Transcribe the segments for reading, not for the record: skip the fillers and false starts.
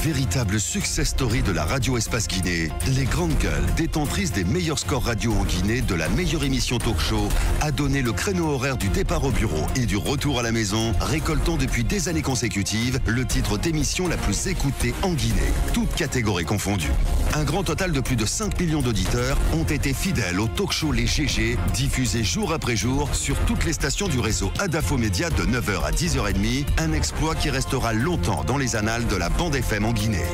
Véritable success story de la radio Espace Guinée, les grandes gueules, détentrices des meilleurs scores radio en Guinée, de la meilleure émission talk show, a donné le créneau horaire du départ au bureau et du retour à la maison, récoltant depuis des années consécutives le titre d'émission la plus écoutée en Guinée, toutes catégories confondues. Un grand total de plus de 5 millions d'auditeurs ont été fidèles au talk show Les GG, diffusé jour après jour sur toutes les stations du réseau Adafo Média de 9h à 10h30, un exploit qui restera longtemps dans les annales de la bande FM en Guinée.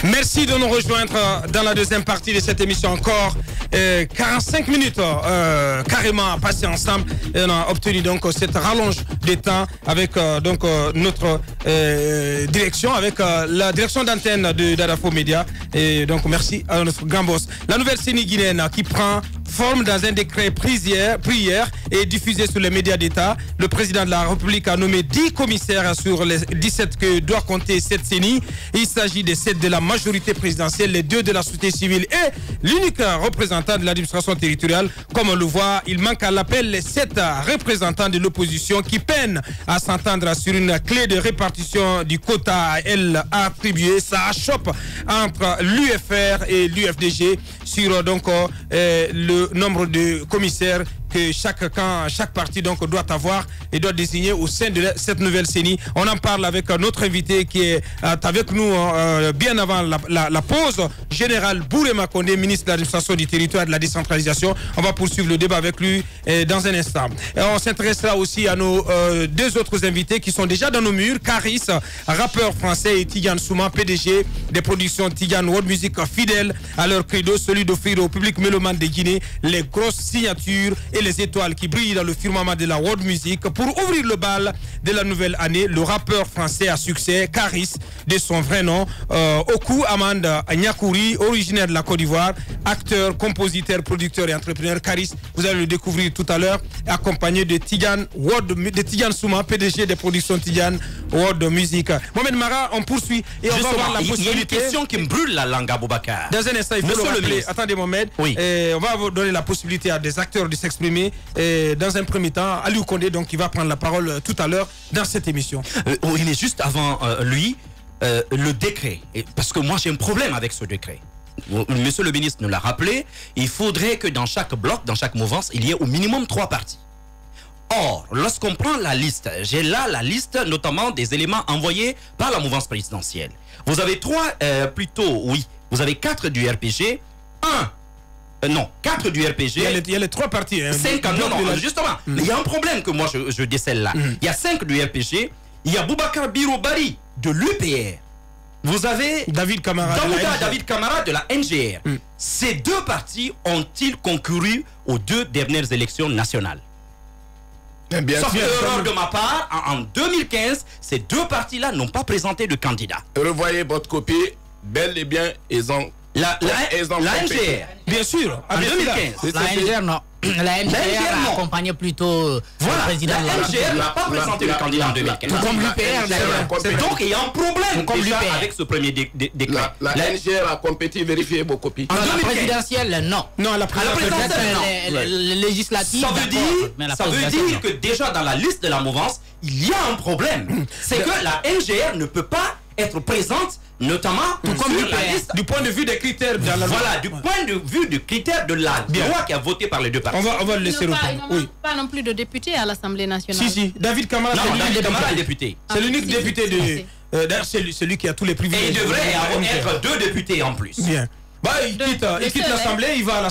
Merci de nous rejoindre dans la deuxième partie de cette émission. Encore 45 minutes carrément passées ensemble, et on a obtenu donc cette rallonge des temps avec notre direction, avec la direction d'antenne de d'Adafo Média. Et donc merci à notre grand boss. La nouvelle CENI guinéenne qui prend forme dans un décret pris hier et diffusé sur les médias d'État. Le président de la République a nommé 10 commissaires sur les 17 que doit compter cette CENI. Il s'agit des 7 de la majorité présidentielle, les 2 de la société civile et l'unique représentant de l'administration territoriale. Comme on le voit, il manque à l'appel les 7 représentants de l'opposition qui peinent à s'entendre sur une clé de répartition du quota à elle attribué. Ça achoppe entre l'UFR et l'UFDG sur le nombre de commissaires que chaque parti donc doit avoir et doit désigner au sein de cette nouvelle CENI. On en parle avec notre invité qui est avec nous bien avant la pause, Général Bourema Condé, ministre de l'administration du territoire et de la décentralisation. On va poursuivre le débat avec lui dans un instant. Et on s'intéressera aussi à nos 2 autres invités qui sont déjà dans nos murs. Caris, rappeur français, et Tidiane Souma, PDG des productions Tidiane World Music, fidèle à leur credo, celui d'offrir au public mélomane de Guinée les grosses signatures et les étoiles qui brillent dans le firmament de la world music. Pour ouvrir le bal de la nouvelle année, le rappeur français à succès, Caris, de son vrai nom, Oku Amand Nyakouri, originaire de la Côte d'Ivoire, acteur, compositeur, producteur et entrepreneur. Caris, vous allez le découvrir tout à l'heure, accompagné de Tidiane Souma, PDG des productions Tidiane World Music. Mohamed Mara, on poursuit et on va voir la possibilité. Il y a une question qui me brûle la langue, Aboubacar. Dans un instant, il faut le rappeler. Attendez, Mohamed. Oui. On va vous donner la possibilité à des acteurs de s'exprimer. Dans un premier temps, Aliou Condé, donc, qui va prendre la parole tout à l'heure dans cette émission. Oui, mais juste avant lui, le décret. Parce que moi, j'ai un problème avec ce décret. Monsieur le ministre nous l'a rappelé, il faudrait que dans chaque bloc, dans chaque mouvance, il y ait au minimum 3 partis. Or, lorsqu'on prend la liste, j'ai là la liste notamment des éléments envoyés par la mouvance présidentielle. Vous avez 4 du RPG, 4 du RPG. Il y a les 3 partis. 5, justement. Mais il y a un problème que moi je décèle là. Il y a 5 du RPG, il y a Boubacar Birobari de l'UPR. Vous avez David Camara de la NGR. Ces 2 partis ont-ils concouru aux 2 dernières élections nationales? Sauf erreur de ma part, en 2015, ces 2 partis-là n'ont pas présenté de candidat. Revoyez votre copie, bel et bien, ils ont... La NGR, bien sûr, en 2015. La NGR, non. La NGR a accompagné plutôt le président. La NGR n'a pas présenté le candidat en 2015. Comme l'UPR d'ailleurs. Donc il y a un problème déjà avec ce premier décret. La NGR a compétit, vérifiez vos copies. En la présidentielle, non. Non, la présidentielle, non. Législative, ça veut dire que déjà dans la liste de la mouvance, il y a un problème. C'est que la NGR ne peut pas être présente, notamment comme du point de vue des critères de la loi. Voilà, du point de vue du critère de la loi qui a voté par les 2 partis. On va le laisser répondre. Oui. Pas non plus de députés à l'Assemblée nationale. Si, David Camara, est député. C'est l'unique député de... D'ailleurs, c'est celui qui a tous les privilèges. Et il devrait être 2 députés en plus. Bien. Il quitte l'Assemblée, il va à la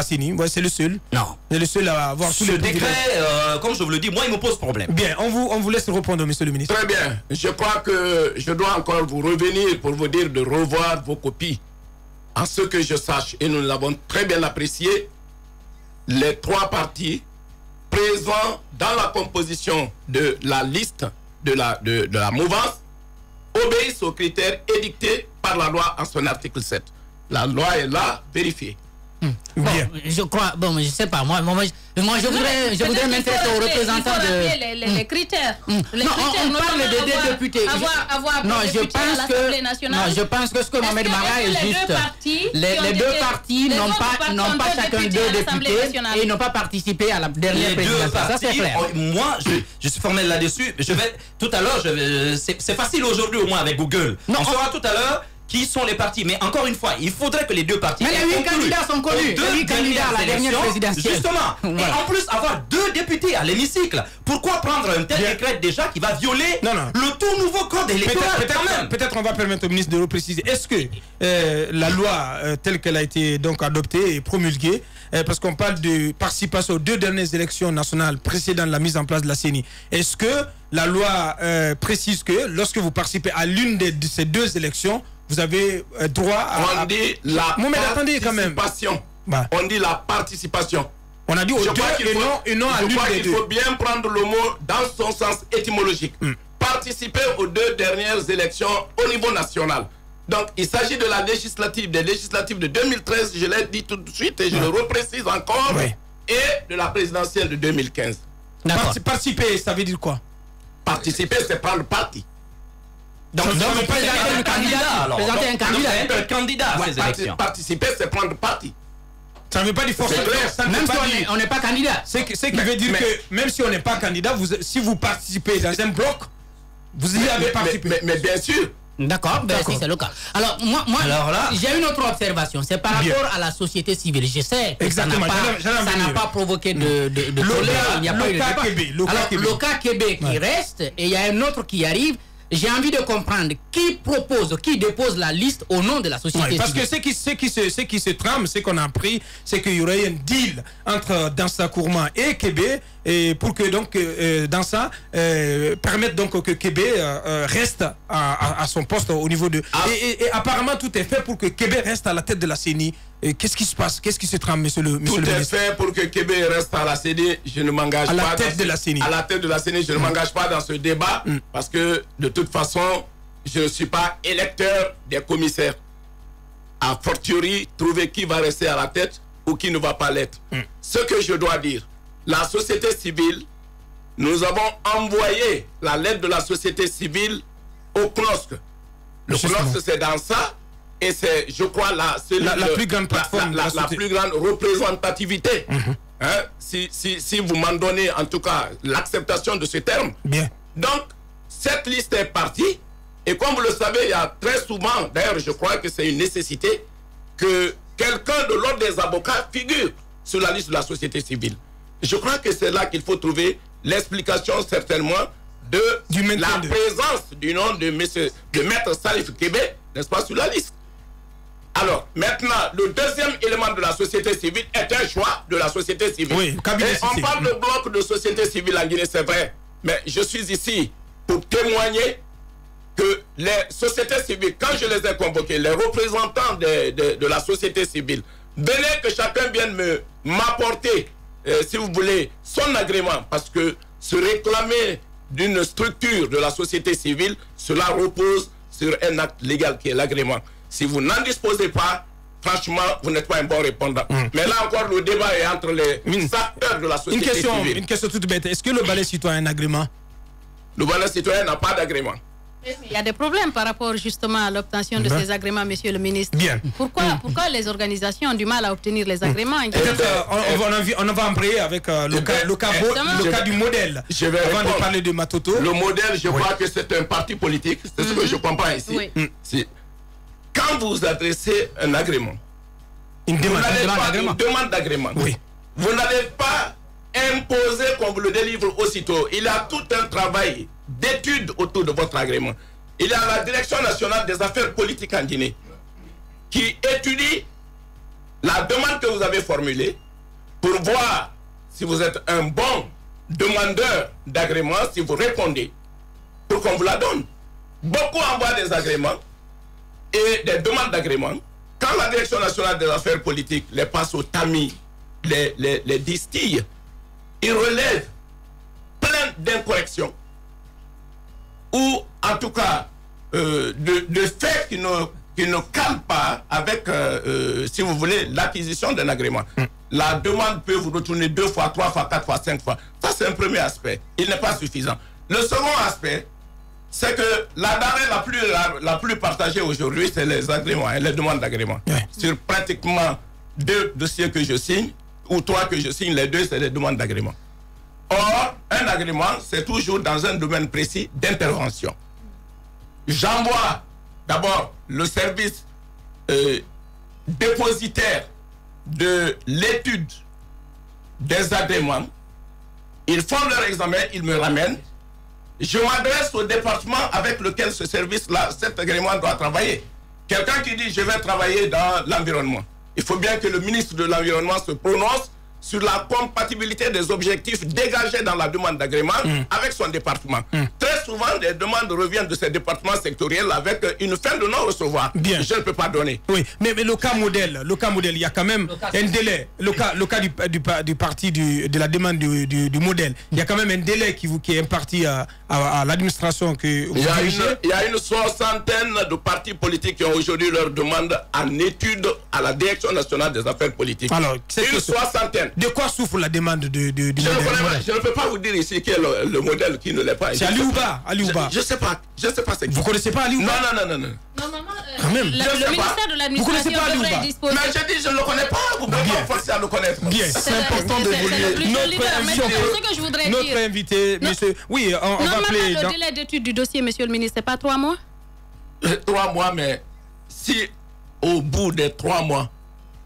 CENI. C'est le seul. Non. C'est le seul à avoir tous les privilèges. Ce décret, comme je vous le dis, moi, il me pose problème. Bien, on vous laisse répondre, monsieur le ministre. Très bien. Je crois que je dois encore vous revenir pour vous dire de revoir vos copies. En ce que je sache, et nous l'avons très bien apprécié, les 3 partis présents dans la composition de la liste de la mouvance obéissent aux critères édictés par la loi en son article 7. La loi est là, vérifiée. Bien. Je crois, bon, je sais pas, moi je voudrais m'intéresser aux représentants de... les critères. Les Non, critères, on parle des députés. Non, je pense que ce que Mohamed Mara est juste. Les deux partis n'ont pas chacun deux députés et ils n'ont pas participé à la dernière présidentielle. Ça, c'est clair. Moi, je suis formel là-dessus. Tout à l'heure, c'est facile aujourd'hui au moins avec Google. On saura tout à l'heure qui sont les partis. Mais encore une fois, il faudrait que les deux partis... Mais les 8 candidats sont connus. Les 8 candidats à la dernière présidentielle. Justement. Voilà. Et en plus, avoir 2 députés à l'hémicycle. Pourquoi prendre un tel décret déjà qui va violer le tout nouveau code électoral? Peut-être on va permettre au ministre de le préciser. Est-ce que la loi telle qu'elle a été donc adoptée et promulguée, parce qu'on parle de participation aux 2 dernières élections nationales précédant la mise en place de la CENI, est-ce que la loi précise que lorsque vous participez à l'une de ces 2 élections, vous avez droit à... On dit la participation. Bah. On dit la participation. On a dit aux 2 et non à l'une des 2. Il faut bien prendre le mot dans son sens étymologique. Participer aux 2 dernières élections au niveau national. Donc, il s'agit de la législative, des législatives de 2013, je l'ai dit tout de suite et je le reprécise encore, et de la présidentielle de 2015. Participer, ça veut dire quoi? Participer, c'est prendre parti. Donc présenter un candidat. Présenter un candidat. Un candidat à ces élections. Participer, c'est prendre parti. Ça ne veut pas dire forcément. Même si on n'est pas candidat. Ce qui veut dire que même si on n'est pas candidat, si vous participez dans un bloc, vous y avez participé. Mais bien sûr. D'accord, si c'est le cas. Alors, moi j'ai une autre observation. C'est par rapport à la société civile. Je sais que ça n'a pas provoqué de colère. Il n'y a pas eu de débat. Alors, le cas Québec qui reste, et il y a un autre qui arrive. J'ai envie de comprendre qui dépose la liste au nom de la société civile. Parce que ce qui se trame, ce qu'on a appris, c'est qu'il y aurait un deal entre Dansa Kourma et Québec, et pour que donc Dansa permette donc que Québec reste à son poste au niveau de... Et apparemment tout est fait pour que Québec reste à la tête de la CENI. Qu'est-ce qui se passe? Qu'est-ce qui se trame, monsieur le ministre? Tout est fait pour que Québec reste à la CENI. Je ne m'engage pas à la tête de la CENI. À la tête de la CENI, je ne m'engage pas dans ce débat parce que de toute façon, je ne suis pas électeur des commissaires. A fortiori, trouver qui va rester à la tête ou qui ne va pas l'être. Ce que je dois dire, la société civile, nous avons envoyé la lettre de la société civile au CNOSC. Le CNOSC, c'est dans ça. Et c'est, je crois, la plus grande plateforme, la plus grande représentativité. Si vous m'en donnez, en tout cas, l'acceptation de ce terme. Bien. Donc, cette liste est partie. Et comme vous le savez, il y a très souvent, d'ailleurs, je crois que c'est une nécessité, que quelqu'un de l'ordre des avocats figure sur la liste de la société civile. Je crois que c'est là qu'il faut trouver l'explication, certainement, de la présence du nom de Maître Salif Québec, n'est-ce pas, sur la liste. Alors, maintenant, le deuxième élément de la société civile est un choix de la société civile. Oui, et on parle de bloc de société civile en Guinée, c'est vrai. Mais je suis ici pour témoigner que les sociétés civiles, quand je les ai convoqués, les représentants de la société civile, venez que chacun vienne m'apporter, si vous voulez, son agrément. Parce que se réclamer d'une structure de la société civile, cela repose sur un acte légal qui est l'agrément. Si vous n'en disposez pas, franchement, vous n'êtes pas un bon répondant. Mais là encore, le débat est entre les acteurs de la société civile. Une question toute bête. Est-ce que le balai citoyen a un agrément? Le balai citoyen n'a pas d'agrément. Il y a des problèmes par rapport justement à l'obtention de ces agréments, monsieur le ministre. Bien. Pourquoi les organisations ont du mal à obtenir les agréments? On va embrayer avec le cas du modèle. Avant de parler de Matoto. Le modèle, je crois que c'est un parti politique. C'est ce que je comprends ici. Quand vous adressez un agrément, une demande d'agrément, vous n'allez pas imposer qu'on vous le délivre aussitôt. Il y a tout un travail d'études autour de votre agrément. Il y a la Direction nationale des affaires politiques en Guinée qui étudie la demande que vous avez formulée pour voir si vous êtes un bon demandeur d'agrément, si vous répondez, pour qu'on vous la donne. Beaucoup envoient des agréments et des demandes d'agrément. Quand la Direction nationale des affaires politiques les passe au tamis, les distille, ils relèvent plein d'incorrections ou en tout cas de faits qui ne qui ne cale pas avec, si vous voulez, l'acquisition d'un agrément. La demande peut vous retourner 2 fois, 3 fois, 4 fois, 5 fois. Ça, c'est un premier aspect. Il n'est pas suffisant. Le second aspect, c'est que la denrée la plus partagée aujourd'hui, c'est les agréments, les demandes d'agrément. Sur pratiquement 2 dossiers que je signe, ou 3 que je signe, les 2, c'est les demandes d'agrément. Or, un agrément, c'est toujours dans un domaine précis d'intervention. J'envoie d'abord le service dépositaire de l'étude des agréments. Ils font leur examen, ils me ramènent. Je m'adresse au département avec lequel ce service-là, cet agrément doit travailler. Quelqu'un qui dit « je vais travailler dans l'environnement ». Il faut bien que le ministre de l'Environnement se prononce sur la compatibilité des objectifs dégagés dans la demande d'agrément avec son département. Très souvent, les demandes reviennent de ces départements sectoriels avec une fin de non-recevoir. Je ne peux pas donner. Oui, mais le cas modèle, il y a quand même un délai. Le cas du parti de la demande du modèle, il y a quand même un délai qui est imparti à l'administration que vous dirigez. Il y a une 60aine de partis politiques qui ont aujourd'hui leur demande en étude à la Direction nationale des affaires politiques. Alors, c'est une 60aine. De quoi souffre la demande du modèle? Je ne peux pas vous dire ici quel est le modèle qui ne l'est pas. C'est Aliouba. Je ne sais pas. Vous ne connaissez pas Aliouba? Non. Normalement, quand même. le ministère de l'administration devrait disposer. Mais je dis, je ne le connais pas. Vous pouvez pas forcer à le connaître. Bien. C'est important d'évoluer. Notre invité, monsieur. Oui, on va appeler. Normalement, le délai d'étude du dossier, monsieur le ministre, c'est pas 3 mois? 3 mois, mais si au bout des 3 mois,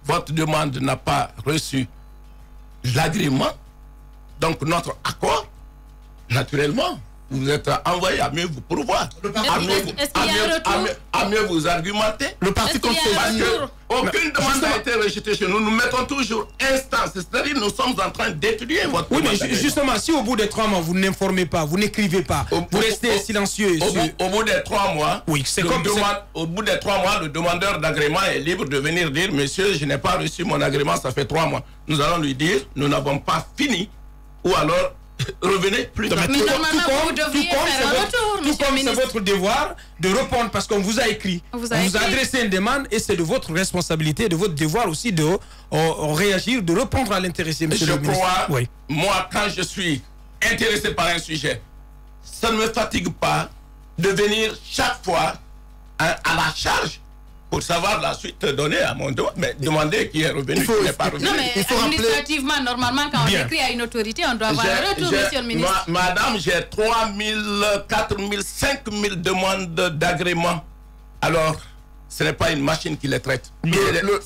votre demande n'a pas reçu l'agrément, donc notre accord, naturellement, vous êtes envoyé à mieux vous pourvoir, à mieux vous argumenter. Le parti aucune demande n'a été rejetée chez nous. Nous mettons toujours instance, c'est-à-dire nous sommes en train d'étudier votre demande. Oui, mais justement, si au bout des 3 mois, vous n'informez pas, vous n'écrivez pas, vous restez silencieux. Au bout des 3 mois, oui, c'est comme au bout des 3 mois, le demandeur d'agrément est libre de venir dire, monsieur, je n'ai pas reçu mon agrément, ça fait 3 mois. Nous allons lui dire, nous n'avons pas fini, ou alors revenez plus tard. Mais normalement, vous devriez faire un retour, tout comme c'est votre devoir de répondre parce qu'on vous a écrit. On vous a adressé une demande et c'est de votre responsabilité, de votre devoir aussi de réagir, de répondre à l'intéressé, monsieur le ministre. Je crois, moi, quand je suis intéressé par un sujet, ça ne me fatigue pas de venir chaque fois à la charge pour savoir la suite donnée à mon doigt, mais demander qui est revenu, qui n'est pas revenu. Non, mais administrativement, normalement, quand on écrit à une autorité, on doit avoir un retour, monsieur le ministre. Madame, j'ai 3 000, 4 000, 5 000 demandes d'agrément. Alors, ce n'est pas une machine qui les traite.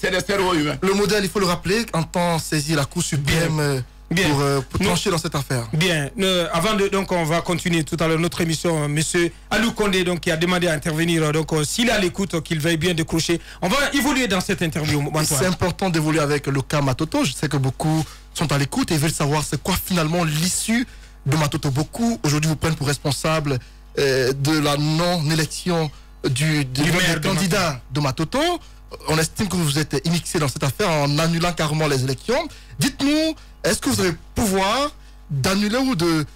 C'est des cerveaux humains. Le modèle, il faut le rappeler, entend saisir la Cour suprême pour trancher dans cette affaire. Bien. Avant de, donc, on va continuer tout à l'heure notre émission. Monsieur Alou Condé, donc, qui a demandé à intervenir. Donc, s'il est à l'écoute, qu'il veuille bien décrocher. On va évoluer dans cette interview. C'est important d'évoluer avec le cas Matoto. Je sais que beaucoup sont à l'écoute et veulent savoir c'est quoi finalement l'issue de Matoto. Beaucoup aujourd'hui vous prennent pour responsable de la non-élection du candidat de Matoto. On estime que vous êtes immixé dans cette affaire en annulant carrément les élections. Dites-nous, est-ce que vous avez le pouvoir d'annuler ou de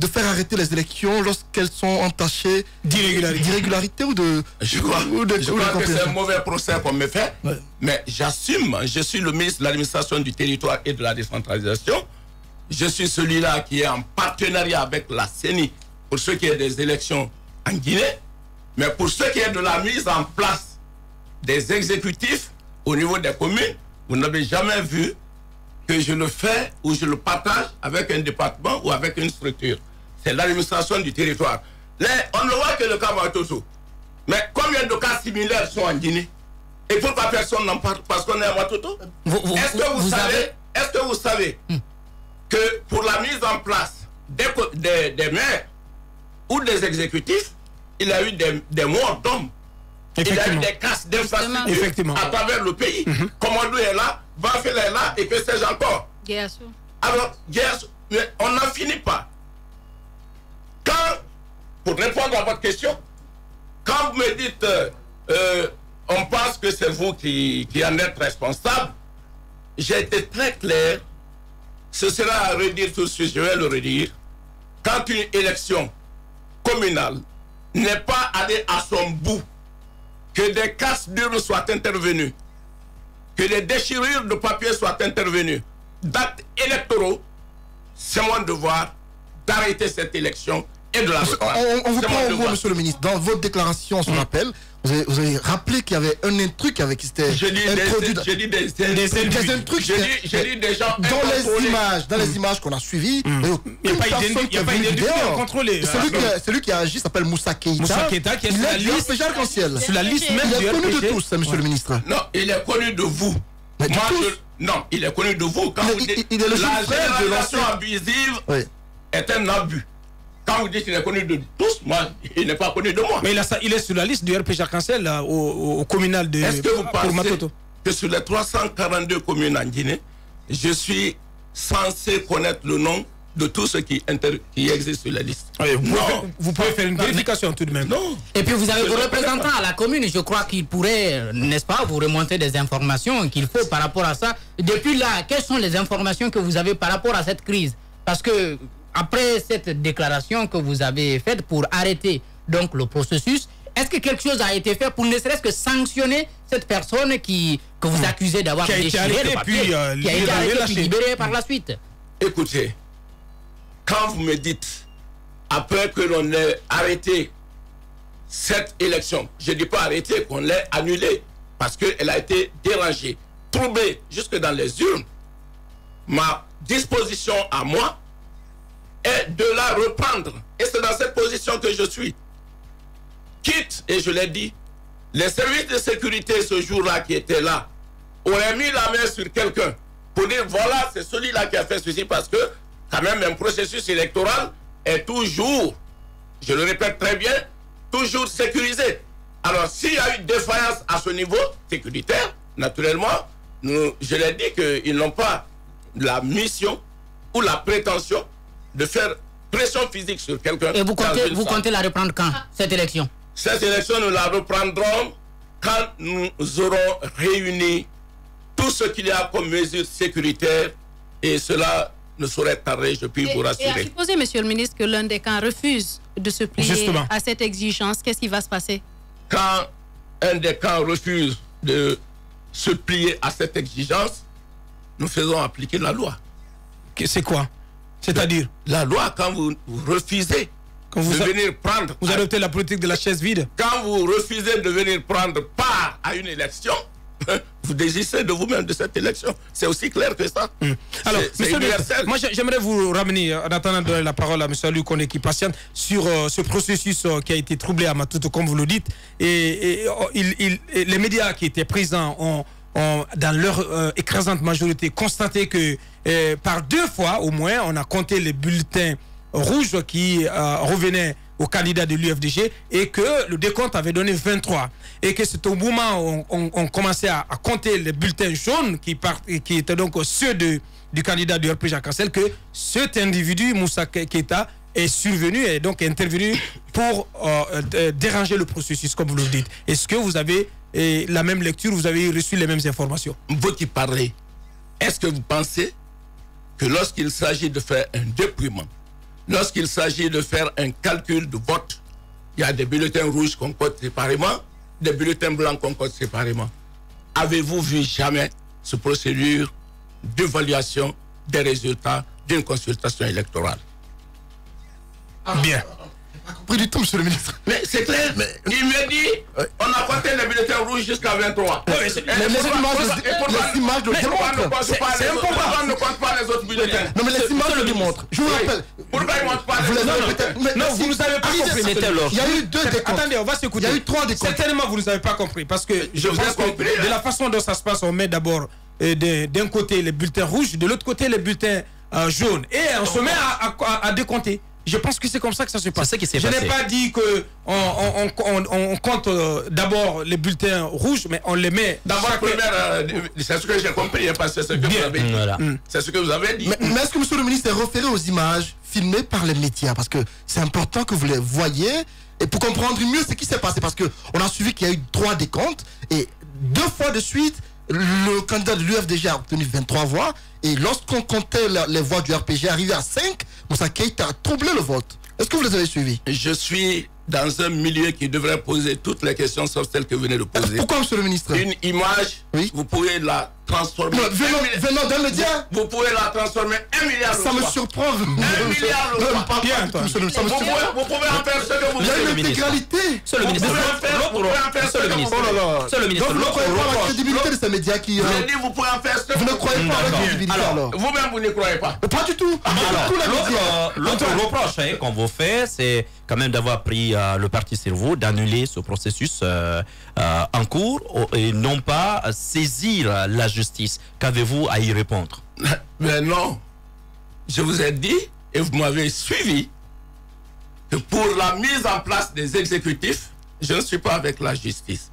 faire arrêter les élections lorsqu'elles sont entachées d'irrégularité ou de... Je crois que c'est un mauvais procès qu'on me fait, mais j'assume, je suis le ministre de l'administration du territoire et de la décentralisation. Je suis celui-là qui est en partenariat avec la CENI pour ce qui est des élections en Guinée, mais pour ce qui est de la mise en place des exécutifs au niveau des communes, vous n'avez jamais vu que je le fais ou je le partage avec un département ou avec une structure. C'est l'administration du territoire. On ne voit que le cas Matoto. Mais combien de cas similaires sont en Guinée? Et pourquoi personne n'en parle? Parce qu'on est à Matoto? Est-ce que vous savez que pour la mise en place des maires ou des exécutifs, il y a eu des morts d'hommes? Il y a eu des casses d'infrastructures à travers le pays. Commando est là, Bafel est là, et que sais-je encore. Alors, mais on n'en finit pas. Pour répondre à votre question, quand vous me dites on pense que c'est vous qui en êtes responsable, j'ai été très clair. Ce sera à redire tout de suite, je vais le redire. Quand une élection communale n'est pas allée à son bout, que des casses d'urnes soient intervenues, que des déchirures de papier soient intervenues, d'actes électoraux, c'est mon devoir d'arrêter cette élection et de la reprendre. On vous prend en gros, monsieur le ministre. Dans votre déclaration sur l'appel, vous avez rappelé qu'il y avait un truc avec qui c'était introduit. J'ai dit des trucs. J'ai dit des gens dans les images qu'on a suivies. Il n'y a pas d'identité contrôlée. Celui qui a agi s'appelle Moussa Keïta. Moussa Keïta qui est sur la liste RPG Arc-en-Ciel. Sur la liste même du RPG. Il est connu de tous, monsieur le ministre. Non, il est connu de vous. Non, il est connu de vous. Quand vous dites la généralisation abusive est un abus. Quand vous dites qu'il est connu de tous, moi, il n'est pas connu de moi. Mais il est sur la liste du RPG Arc-en-Ciel au communal de Est-ce que vous pensez que sur les 342 communes en Guinée, je suis censé connaître le nom de tous ceux qui existent sur la liste? Vous pouvez faire une vérification tout de même. Non. Et puis vous avez vos représentants à la commune, je crois qu'ils pourraient, n'est-ce pas, vous remonter des informations qu'il faut par rapport à ça. Depuis là, quelles sont les informations que vous avez par rapport à cette crise? Parce que après cette déclaration que vous avez faite pour arrêter donc le processus, est-ce que quelque chose a été fait pour ne serait-ce que sanctionner cette personne que vous accusez d'avoir déchiré le papier, qui a été arrêtée puis libérée par la suite? Écoutez, quand vous me dites, après que l'on ait arrêté cette élection, je ne dis pas arrêté, qu'on l'ait annulée, parce qu'elle a été dérangée, troublée jusque dans les urnes, ma disposition à moi est de la reprendre. Et c'est dans cette position que je suis. Quitte, et je l'ai dit, les services de sécurité ce jour-là qui étaient là auraient mis la main sur quelqu'un pour dire voilà, c'est celui-là qui a fait ceci, parce que quand même un processus électoral est toujours, je le répète très bien, toujours sécurisé. Alors s'il y a eu défaillance à ce niveau sécuritaire, naturellement, je l'ai dit qu'ils n'ont pas la mission ou la prétention de faire pression physique sur quelqu'un. Et vous comptez la reprendre quand, cette élection? Cette élection, nous la reprendrons quand nous aurons réuni tout ce qu'il y a comme mesures sécuritaires, et cela ne saurait tarder, je puis vous rassurer. Et à supposer, monsieur le ministre, que l'un des camps refuse de se plier à cette exigence, qu'est-ce qui va se passer? Quand un des camps refuse de se plier à cette exigence, nous faisons appliquer la loi. C'est quoi? C'est-à-dire la loi, quand vous refusez de venir prendre... Vous adoptez la politique de la chaise vide? Quand vous refusez de venir prendre part à une élection, vous désistez de vous-même de cette élection. C'est aussi clair que ça. Alors, monsieur universel. Moi, j'aimerais vous ramener, en attendant de donner la parole à monsieur Luc Koné qui patiente, sur ce processus qui a été troublé à Maputo, comme vous le dites. Et les médias qui étaient présents ont dans leur écrasante majorité, constaté que par 2 fois au moins, on a compté les bulletins rouges qui revenaient aux candidats de l'UFDG, et que le décompte avait donné 23. Et que c'est au moment où on commençait à compter les bulletins jaunes qui étaient donc ceux du candidat du RPG Arc-en-Ciel, que cet individu, Moussa Keïta, est survenu et donc intervenu pour déranger le processus, comme vous le dites. Est-ce que vous avez la même lecture, vous avez reçu les mêmes informations? Vous qui parlez, est-ce que vous pensez que lorsqu'il s'agit de faire un dépouillement, lorsqu'il s'agit de faire un calcul de vote, il y a des bulletins rouges qu'on compte séparément, des bulletins blancs qu'on compte séparément? Avez-vous vu jamais ce procédure d'évaluation des résultats d'une consultation électorale? Bien. Pas du tout, monsieur le ministre. Mais c'est clair. Mais... Il me dit, on a compté les bulletins rouges jusqu'à 23. Mais les images le démontrent. C'est important. Pourquoi ne compte pas les autres bulletins? Non, mais les images le démontrent. Je vous rappelle. Pourquoi ils ne montrent pas les autres? Non, vous ne nous avez pas compris. Il y a eu 2 décomptes. Attendez, on va s'écouter. Il y a eu 3 décomptes. Certainement, vous ne nous avez pas compris. Parce que je pense que de la façon dont ça se passe, on met d'abord d'un côté les bulletins rouges, de l'autre côté les bulletins jaunes. Et on se met à décompter. Je pense que c'est comme ça que ça se passe. Je n'ai pas dit que on compte d'abord les bulletins rouges, mais on les met. D'abord, c'est ce que j'ai compris, parce que c'est ce que vous avez dit. Voilà. C'est ce que vous avez dit. Mais est-ce que monsieur le ministre est référé aux images filmées par les médias? Parce que c'est important que vous les voyez, et pour comprendre mieux ce qui s'est passé. Parce qu'on a suivi qu'il y a eu 3 décomptes, et 2 fois de suite, le candidat de l'UFDG a obtenu 23 voix, et lorsqu'on comptait les voix du RPG arrivé à 5, Moussa Keïta a troublé le vote. Est-ce que vous les avez suivis? Je suis dans un milieu qui devrait poser toutes les questions sauf celles que vous venez de poser. Pourquoi, monsieur le ministre? Une image, oui, vous pouvez la transformer. Venant d'un média, vous pouvez la transformer 1 milliard. Ça me surprend. 1 milliard. Vous pouvez en faire ce que vous voulez. Il y a une intégralité. C'est le ministre. Vous pouvez en faire ce que vous voulez. C'est le ministre. Vous ne croyez pas à la crédibilité de ces médias qui... J'ai dit, vous pouvez en faire ce que vous ne croyez pas à la crédibilité alors? Vous-même, vous ne croyez pas. Pas du tout. L'autre reproche qu'on vous fait, c'est quand même d'avoir pris le parti sur vous, d'annuler ce processus en cours et non pas saisir la justice. Qu'avez-vous à y répondre? Mais non, je vous ai dit et vous m'avez suivi que pour la mise en place des exécutifs, je ne suis pas avec la justice.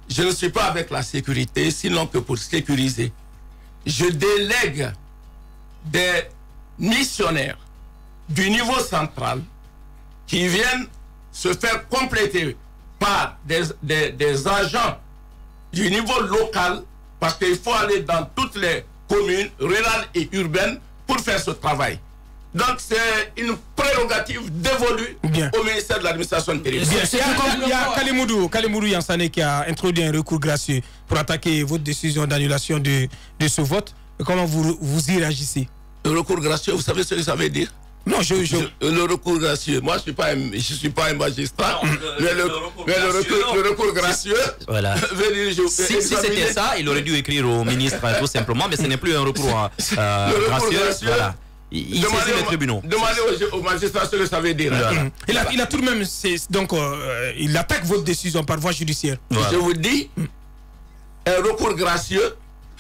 Je ne suis pas avec la sécurité, sinon que pour sécuriser. Je délègue des missionnaires du niveau central qui viennent se faire compléter par des agents du niveau local, parce qu'il faut aller dans toutes les communes rurales et urbaines pour faire ce travail. Donc c'est une prérogative dévolue au ministère de l'administration territoriale. Il y a Kalimoudou Yansane qui a introduit un recours gracieux pour attaquer votre décision d'annulation de ce vote. Comment vous y réagissez? Le recours gracieux, vous savez ce que ça veut dire? Non, le recours gracieux. Moi, je ne suis pas un magistrat. Mais le recours gracieux. Voilà. Si c'était ça, il aurait dû écrire au ministre tout simplement, mais ce n'est plus un recours gracieux. Voilà. Il saisit les tribunaux. Demandez aux magistrats ce que ça veut dire. Voilà. Il a tout de même. Donc, il attaque votre décision par voie judiciaire. Voilà. Je vous dis, un recours gracieux,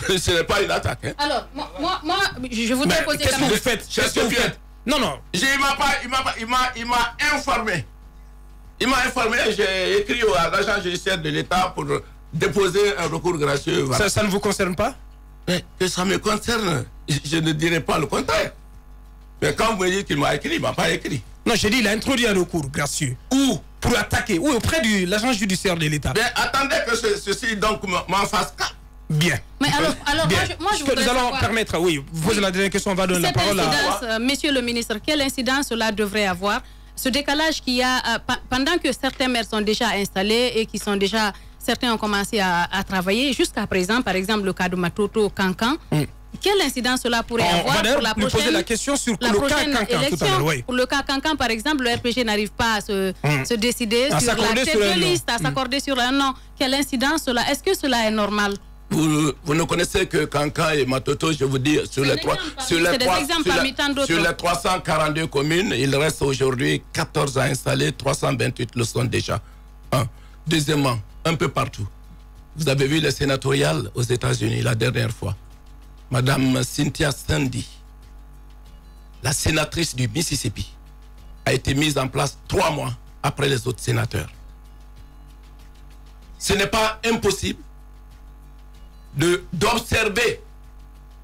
ce n'est pas une attaque. Hein. Alors, moi, je voudrais poser qu'est-ce que vous faites? Qu'est-ce que vous faites? Non. Il m'a informé. Il m'a informé, j'ai écrit à l'agent judiciaire de l'État pour déposer un recours gracieux. Voilà. Ça ne vous concerne pas? Mais que ça me concerne, je ne dirai pas le contraire. Mais quand vous me dites qu'il m'a écrit, il ne m'a pas écrit. Non, j'ai dit il a introduit un recours gracieux. Où? Pour attaquer. Oui, auprès de l'agent judiciaire de l'État. Mais attendez que ceci donc m'en fasse cas. Bien. Mais alors bien. Moi, je voudrais nous allons savoir, permettre, oui, vous posez la dernière question, on va donner la parole à... Monsieur le ministre, quelle incidence cela devrait avoir? Ce décalage qu'il y a, pendant que certains maires sont déjà installés et qui sont déjà, certains ont commencé à travailler, jusqu'à présent, par exemple, le cas de Matoto Kankan, quelle incidence cela pourrait avoir pour la prochaine, poser la question sur le cas Kankan tout à l'heure, oui. Pour le cas Kankan, par exemple, le RPG n'arrive pas à se décider sur la tête de liste, à s'accorder sur un nom. Quelle incidence cela? Est-ce que cela est normal? Vous ne connaissez que Kankan et Matoto, je vous dis, sur les 342 communes, il reste aujourd'hui 14 à installer, 328 le sont déjà. Deuxièmement, un peu partout. Vous avez vu les sénatoriales aux États-Unis la dernière fois. Madame Cynthia Sandy, la sénatrice du Mississippi, a été mise en place 3 mois après les autres sénateurs. Ce n'est pas impossible d'observer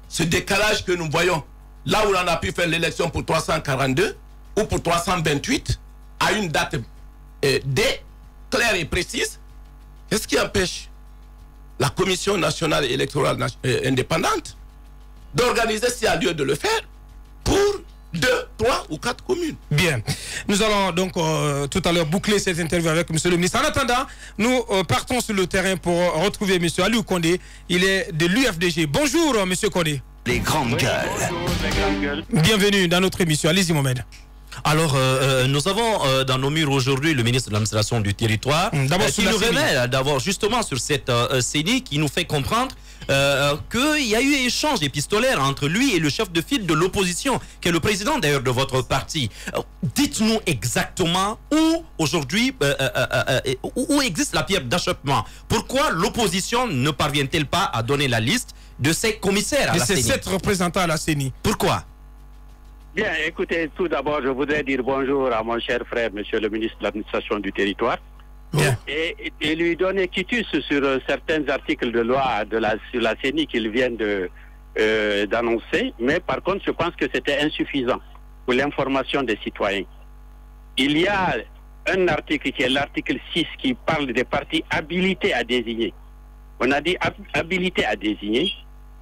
ce décalage que nous voyons là où on a pu faire l'élection pour 342 ou pour 328 à une date claire et précise. Qu'est-ce qui empêche la Commission nationale électorale indépendante d'organiser s'il y a lieu de le faire pour 2, 3 ou 4 communes? Bien. Nous allons donc tout à l'heure boucler cette interview avec M. le ministre. En attendant, nous partons sur le terrain pour retrouver M. Aliou Condé. Il est de l'UFDG. Bonjour, M. Condé. Les grandes gueules. Bienvenue dans notre émission. Allez-y, Mohamed. Alors, nous avons dans nos murs aujourd'hui le ministre de l'administration du territoire qui nous révèle d'abord justement sur cette CENI qui nous fait comprendre qu'il y a eu échange épistolaire entre lui et le chef de file de l'opposition, qui est le président d'ailleurs de votre parti. Dites-nous exactement où aujourd'hui, où existe la pierre d'achoppement. Pourquoi l'opposition ne parvient-elle pas à donner la liste de ses commissaires à la CENI? De ces 7 représentants à la CENI. Pourquoi? Bien, écoutez, tout d'abord, je voudrais dire bonjour à mon cher frère, monsieur le ministre de l'administration du territoire. Bien. Et lui donner quitus sur certains articles de loi sur la CENI qu'il vient d'annoncer. Mais par contre, je pense que c'était insuffisant pour l'information des citoyens. Il y a un article qui est l'article 6 qui parle des partis habilités à désigner. On a dit habilités à désigner.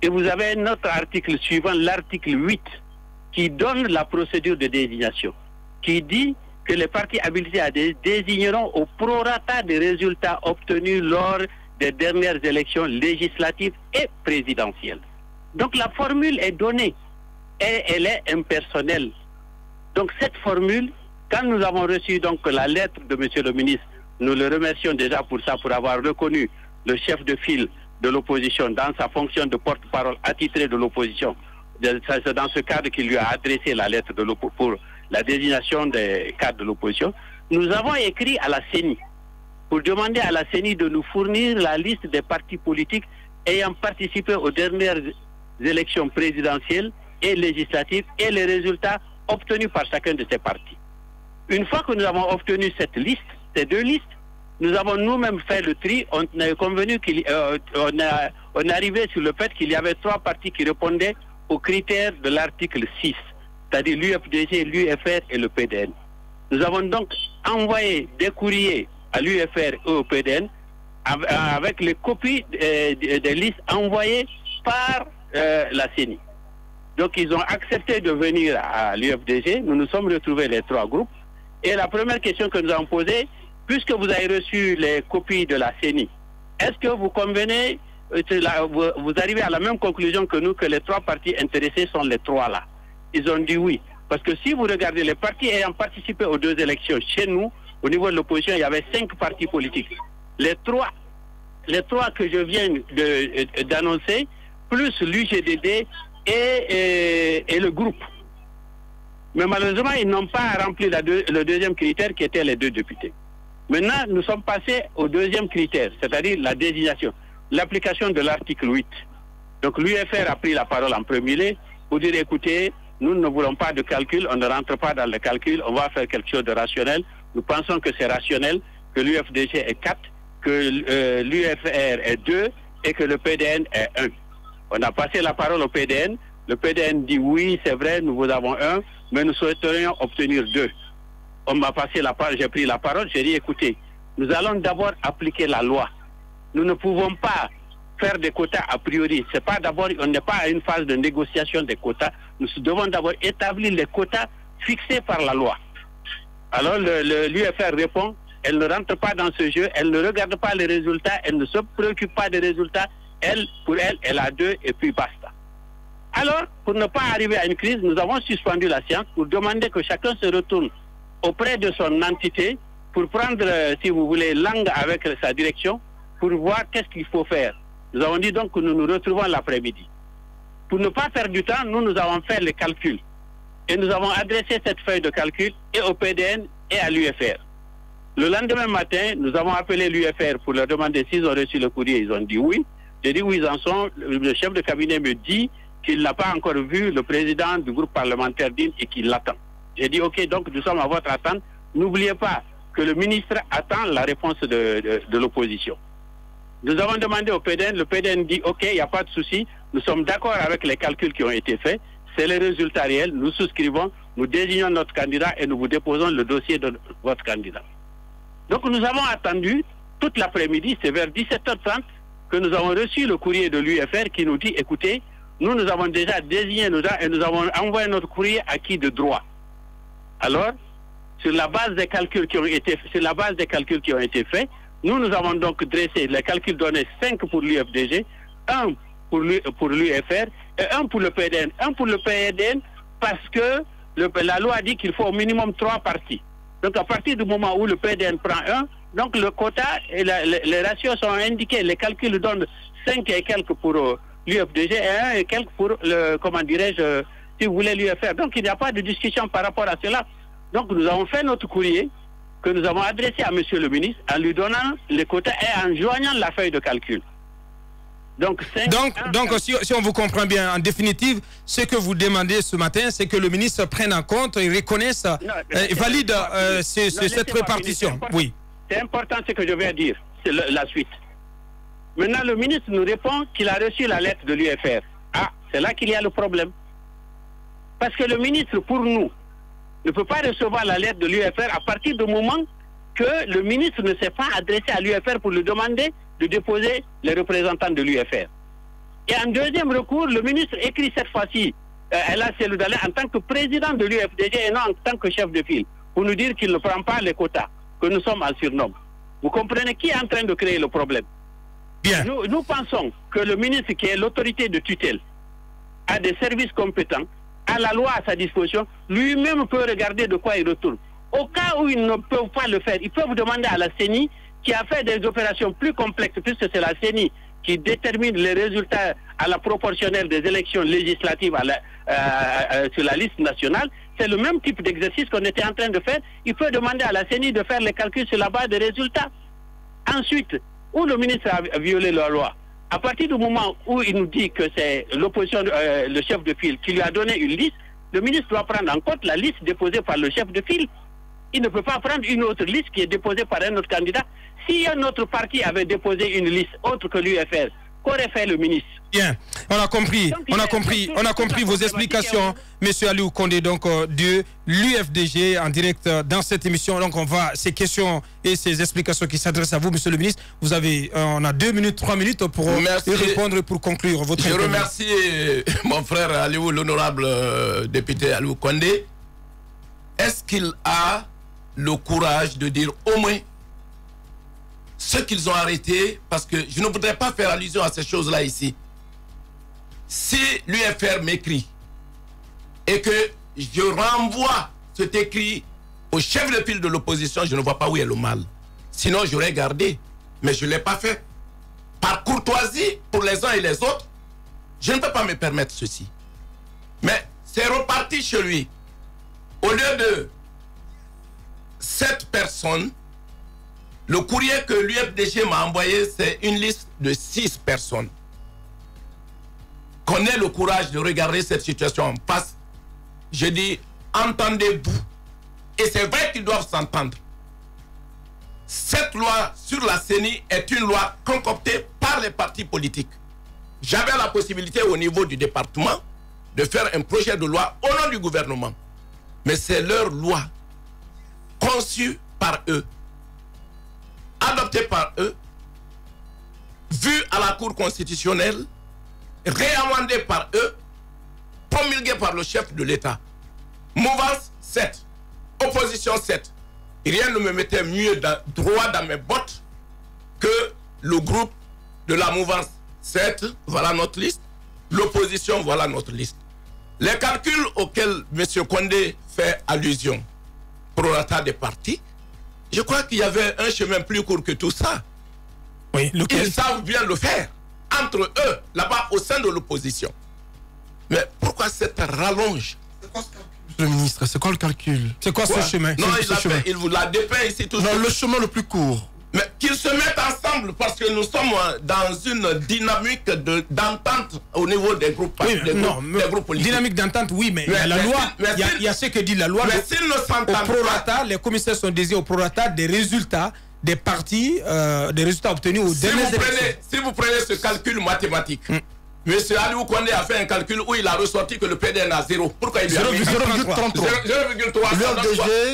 Et vous avez un autre article suivant, l'article 8, qui donne la procédure de désignation, qui dit que les partis habilités à désigneront au prorata des résultats obtenus lors des dernières élections législatives et présidentielles. Donc la formule est donnée et elle est impersonnelle. Donc cette formule, quand nous avons reçu donc la lettre de M. le ministre, nous le remercions déjà pour ça, pour avoir reconnu le chef de file de l'opposition dans sa fonction de porte-parole attitré de l'opposition. C'est dans ce cadre qu'il lui a adressé la lettre pour la désignation des cadres de l'opposition. Nous avons écrit à la CENI pour demander à la CENI de nous fournir la liste des partis politiques ayant participé aux dernières élections présidentielles et législatives et les résultats obtenus par chacun de ces partis. Une fois que nous avons obtenu cette liste, ces deux listes, nous avons nous-mêmes fait le tri. On a convenu on est arrivé sur le fait qu'il y avait 3 partis qui répondaient aux critères de l'article 6, c'est-à-dire l'UFDG, l'UFR et le PDN. Nous avons donc envoyé des courriers à l'UFR et au PDN avec les copies des listes envoyées par la CENI. Donc ils ont accepté de venir à l'UFDG. Nous nous sommes retrouvés les 3 groupes. Et la première question que nous avons posée, puisque vous avez reçu les copies de la CENI, est-ce que vous convenez, vous arrivez à la même conclusion que nous, que les 3 partis intéressés sont les 3 là? Ils ont dit oui. Parce que si vous regardez les partis ayant participé aux 2 élections chez nous, au niveau de l'opposition, il y avait 5 partis politiques. Les 3 que je viens d'annoncer, plus l'UGDD et le groupe. Mais malheureusement, ils n'ont pas rempli le deuxième critère qui était les 2 députés. Maintenant, nous sommes passés au deuxième critère, c'est-à-dire la désignation, l'application de l'article 8. Donc l'UFR a pris la parole en premier lieu pour dire, écoutez, nous ne voulons pas de calcul, on ne rentre pas dans le calcul, on va faire quelque chose de rationnel. Nous pensons que c'est rationnel, que l'UFDG est 4, que l'UFR est 2 et que le PDN est 1. On a passé la parole au PDN. Le PDN dit oui, c'est vrai, nous vous avons 1, mais nous souhaiterions obtenir 2. On m'a passé la parole, j'ai pris la parole, j'ai dit écoutez, nous allons d'abord appliquer la loi. Nous ne pouvons pas faire des quotas a priori. C'est pas d'abord, on n'est pas à une phase de négociation des quotas. Nous devons d'abord établir les quotas fixés par la loi. Alors l'UFR répond, elle ne rentre pas dans ce jeu, elle ne regarde pas les résultats, elle ne se préoccupe pas des résultats. Elle, pour elle, elle a 2 et puis basta. Alors, pour ne pas arriver à une crise, nous avons suspendu la séance pour demander que chacun se retourne auprès de son entité pour prendre, si vous voulez, langue avec sa direction pour voir qu'est-ce qu'il faut faire. Nous avons dit donc que nous nous retrouvons l'après-midi. Pour ne pas faire du temps, nous avons fait les calculs. Et nous avons adressé cette feuille de calcul et au PDN et à l'UFR. Le lendemain matin, nous avons appelé l'UFR pour leur demander s'ils ont reçu le courrier. Ils ont dit oui. J'ai dit où ils en sont. Le chef de cabinet me dit qu'il n'a pas encore vu le président du groupe parlementaire DIN et qu'il l'attend. J'ai dit ok, donc nous sommes à votre attente. N'oubliez pas que le ministre attend la réponse de l'opposition. Nous avons demandé au PDN, le PDN dit ok, il n'y a pas de souci, nous sommes d'accord avec les calculs qui ont été faits, c'est les résultats réels, nous souscrivons, nous désignons notre candidat et nous vous déposons le dossier de votre candidat. Donc nous avons attendu toute l'après-midi, c'est vers 17h30 que nous avons reçu le courrier de l'UFR qui nous dit écoutez, nous avons déjà désigné nos gens et nous avons envoyé notre courrier acquis de droit. Alors, sur la base des calculs qui ont été faits, nous avons donc dressé les calculs donnés 5 pour l'UFDG, 1 pour l'UFR et 1 pour le PDN. 1 pour le PDN parce que la loi dit qu'il faut au minimum 3 partis. Donc à partir du moment où le PDN prend 1, donc le quota et les ratios sont indiqués. Les calculs donnent 5 et quelques pour l'UFDG et 1 et quelques pour le, comment dirais-je, si vous voulez l'UFR. Donc il n'y a pas de discussion par rapport à cela. Donc nous avons fait notre courrier que nous avons adressé à monsieur le ministre en lui donnant les quotas et en joignant la feuille de calcul. Donc si on vous comprend bien, en définitive, ce que vous demandez ce matin, c'est que le ministre prenne en compte et reconnaisse et valide cette répartition. Oui. C'est important ce que je vais dire, c'est la suite. Maintenant, le ministre nous répond qu'il a reçu la lettre de l'UFR. Ah, c'est là qu'il y a le problème. Parce que le ministre, pour nous, ne peut pas recevoir la lettre de l'UFR à partir du moment que le ministre ne s'est pas adressé à l'UFR pour lui demander de déposer les représentants de l'UFR. Et en deuxième recours, le ministre écrit cette fois-ci, Ella Seloudalé, en tant que président de l'UFDG et non en tant que chef de file, pour nous dire qu'il ne prend pas les quotas, que nous sommes en surnombre. Vous comprenez qui est en train de créer le problème? Bien. Nous pensons que le ministre, qui est l'autorité de tutelle, a des services compétents, a la loi à sa disposition, lui-même peut regarder de quoi il retourne. Au cas où ils ne peuvent pas le faire, ils peuvent demander à la CENI, qui a fait des opérations plus complexes, puisque c'est la CENI qui détermine les résultats à la proportionnelle des élections législatives sur la liste nationale. C'est le même type d'exercice qu'on était en train de faire. Il peut demander à la CENI de faire les calculs sur la base des résultats. Ensuite, où le ministre a violé la loi, à partir du moment où il nous dit que c'est l'opposition, le chef de file, qui lui a donné une liste, le ministre doit prendre en compte la liste déposée par le chef de file. Il ne peut pas prendre une autre liste qui est déposée par un autre candidat. Si un autre parti avait déposé une liste autre que l'UFR, qu'aurait fait le ministre? Bien, on a compris, on a compris vos explications, Monsieur Aliou Condé, donc de l'UFDG en direct dans cette émission. Donc on va, ces questions et ces explications qui s'adressent à vous, Monsieur le ministre, vous avez, on a 2 minutes, 3 minutes pour y répondre et pour conclure votre interview. Je remercie mon frère Aliou, l'honorable député Aliou Condé. Est-ce qu'il a le courage de dire au moins ce qu'ils ont arrêté, parce que je ne voudrais pas faire allusion à ces choses-là ici. Si l'UFR m'écrit et que je renvoie cet écrit au chef de file de l'opposition, je ne vois pas où est le mal. Sinon, j'aurais gardé, mais je ne l'ai pas fait. Par courtoisie pour les uns et les autres, je ne peux pas me permettre ceci. Mais c'est reparti chez lui. Au lieu de 7 personnes, le courrier que l'UFDG m'a envoyé, c'est une liste de 6 personnes. Qu'on ait le courage de regarder cette situation en face. Je dis, entendez-vous. Et c'est vrai qu'ils doivent s'entendre. Cette loi sur la CENI est une loi concoctée par les partis politiques. J'avais la possibilité au niveau du département de faire un projet de loi au nom du gouvernement. Mais c'est leur loi, conçue par eux, adoptée par eux, vue à la Cour constitutionnelle, réamendée par eux, promulguée par le chef de l'État. Mouvance 7, opposition 7. Rien ne me mettait mieux droit dans mes bottes que le groupe de la mouvance 7, voilà notre liste, l'opposition, voilà notre liste. Les calculs auxquels M. Condé fait allusion, prorata des partis, je crois qu'il y avait un chemin plus court que tout ça. Oui, ils savent bien le faire, entre eux, là-bas, au sein de l'opposition. Mais pourquoi cette rallonge? Le ministre, c'est quoi le calcul? C'est quoi ce chemin? Non, il vous l'a dépeint ici tout. Non, le chemin le plus court. Mais qu'ils se mettent ensemble, parce que nous sommes dans une dynamique d'entente au niveau des groupes, oui, des groupes politiques. Dynamique d'entente, oui, mais la loi, il y a ce que dit la loi. Mais s'ils ne s'entendent pas, les commissaires sont désignés au prorata des résultats des partis, des résultats obtenus aux dernières élections. Si vous prenez ce calcul mathématique, M. Aliou Condé a fait un calcul où il a ressorti que le PDN a 0. Pourquoi il lui a 0,33.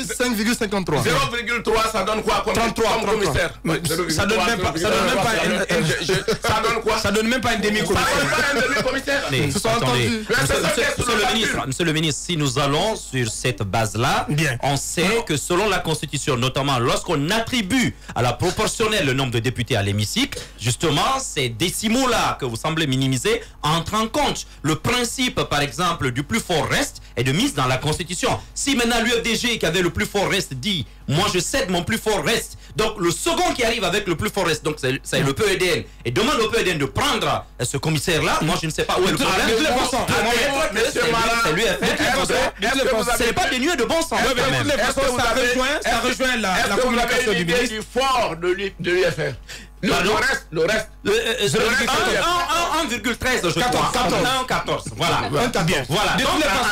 5,53. 0,3, ça donne quoi comme 33 commissaire? Ça donne même pas. Ça donne quoi? Ça donne même pas un demi-commissaire. Ça donne pas un demi-commissaire. Monsieur le ministre, si nous allons sur cette base-là, on sait que selon la Constitution, notamment lorsqu'on attribue à la proportionnelle le nombre de députés à l'hémicycle, justement, ces décimaux-là que vous semblez minimiser entre en compte. Le principe, par exemple, du plus fort reste est de mise dans la Constitution. Si maintenant l'UFDG qui avait le plus fort reste dit « moi je cède mon plus fort reste », donc le second qui arrive avec le plus fort reste, donc c'est le PEDN, et demande au PEDN de prendre ce commissaire-là, moi je ne sais pas où est le problème. Ce n'est pas dénué de bon sens. Ça rejoint la communication du ministre. Du fort de l'UFR. Le reste. 1,13 je crois. 14. Voilà. Donc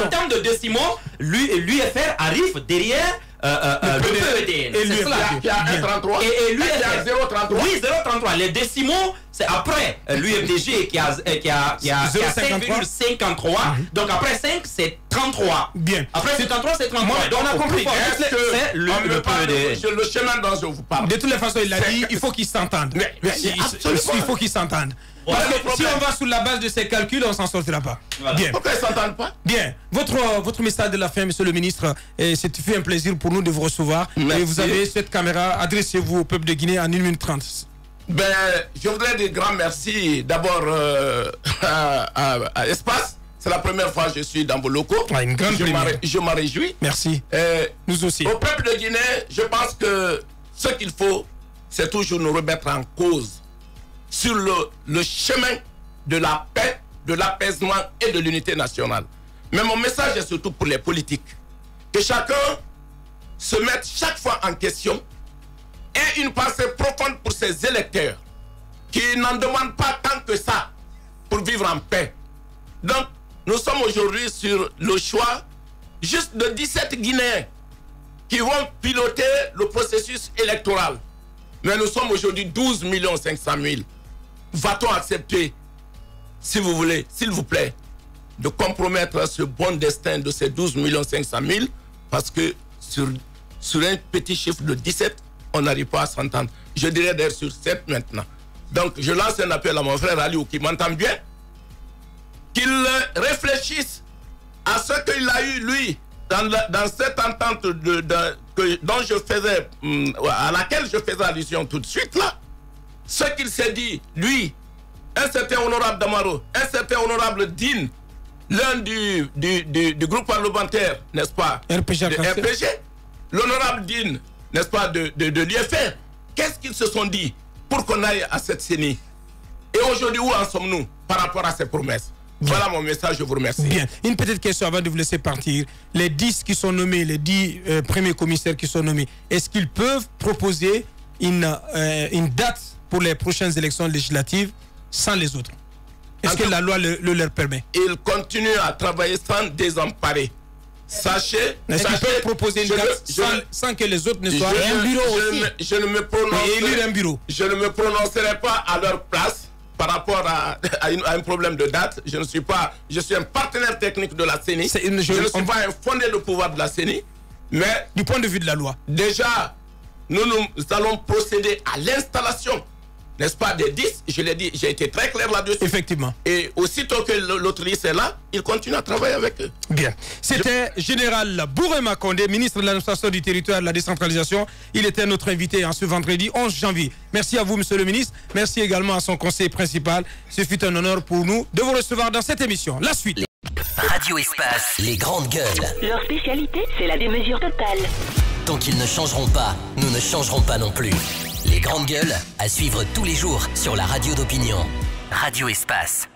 en termes de décimaux, l'UFR arrive derrière le PEDN. Et l'UFR qui a 1,33. Et l'UFR 0,33. Oui, 0,33. 7,33. Les décimaux, c'est après l'UFDG qui a 5,53. Donc après 5, c'est 33. Bien. Après c'est 33, c'est 33. Donc on a compris. C'est le chemin dont je vous parle. De toutes les façons, il l'a dit, il faut qu'ils s'entendent. Il faut qu'ils s'entendent. Si on va sur la base de ces calculs, on ne s'en sortira pas. Voilà. Bien. Pourquoi ils ne s'entendent pas? Bien. Votre message de la fin, monsieur le ministre, c'est fait un plaisir pour nous de vous recevoir. Merci. Et vous avez cette caméra, adressez-vous au peuple de Guinée en 1 minute 30. Ben, je voudrais dire grand merci d'abord à Espace. C'est la première fois que je suis dans vos locaux. Ah, une grande je m'en réjouis. Merci. Nous aussi. Au peuple de Guinée, je pense que ce qu'il faut, c'est toujours nous remettre en cause sur le chemin de la paix, de l'apaisement et de l'unité nationale. Mais mon message est surtout pour les politiques. Que chacun se mette chaque fois en question et une pensée profonde pour ses électeurs qui n'en demandent pas tant que ça pour vivre en paix. Donc, nous sommes aujourd'hui sur le choix juste de 17 Guinéens qui vont piloter le processus électoral. Mais nous sommes aujourd'hui 12 500 000. Va-t-on accepter, si vous voulez, s'il vous plaît, de compromettre ce bon destin de ces 12 500 000 parce que sur un petit chiffre de 17, on n'arrive pas à s'entendre. Je dirais d'ailleurs sur 7 maintenant. Donc je lance un appel à mon frère Aliou qui m'entend bien, qu'il réfléchisse à ce qu'il a eu, lui, dans cette entente dont je faisais, à laquelle je faisais allusion tout de suite là. Ce qu'il s'est dit, lui, un certain honorable Damaro, un certain honorable Din, l'un du groupe parlementaire, n'est-ce pas, RPG, l'honorable Din, n'est-ce pas, de l'IFR, qu'est-ce qu'ils se sont dit pour qu'on aille à cette CENI? Et aujourd'hui, où en sommes-nous par rapport à ces promesses? Bien. Voilà mon message, je vous remercie. Bien. Une petite question avant de vous laisser partir. Les 10 qui sont nommés, les 10 premiers commissaires qui sont nommés, est-ce qu'ils peuvent proposer une date pour les prochaines élections législatives sans les autres? Est-ce que la loi le leur permet? Ils continuent à travailler sans désemparer. Sachez, est-ce qu'ils peuvent proposer une date sans que les autres ne soient un bureau aussi? Je ne me prononcerai pas à leur place par rapport à un problème de date. Je suis un partenaire technique de la CENI. Je ne suis pas un fondé de pouvoir de la CENI, mais du point de vue de la loi, déjà, nous allons procéder à l'installation, n'est-ce pas, des 10. Je l'ai dit, j'ai été très clair là-dessus. Effectivement. Et aussitôt que l'autre liste est là, il continue à travailler avec eux. Bien. C'était Général Bourema Condé, ministre de l'administration du territoire et de la décentralisation. Il était notre invité en ce vendredi 11 janvier. Merci à vous, monsieur le ministre. Merci également à son conseiller principal. Ce fut un honneur pour nous de vous recevoir dans cette émission. La suite. Radio Espace, les grandes gueules. Leur spécialité, c'est la démesure totale. Tant qu'ils ne changeront pas, nous ne changerons pas non plus. Les grandes gueules, à suivre tous les jours sur la radio d'opinion. Radio Espace.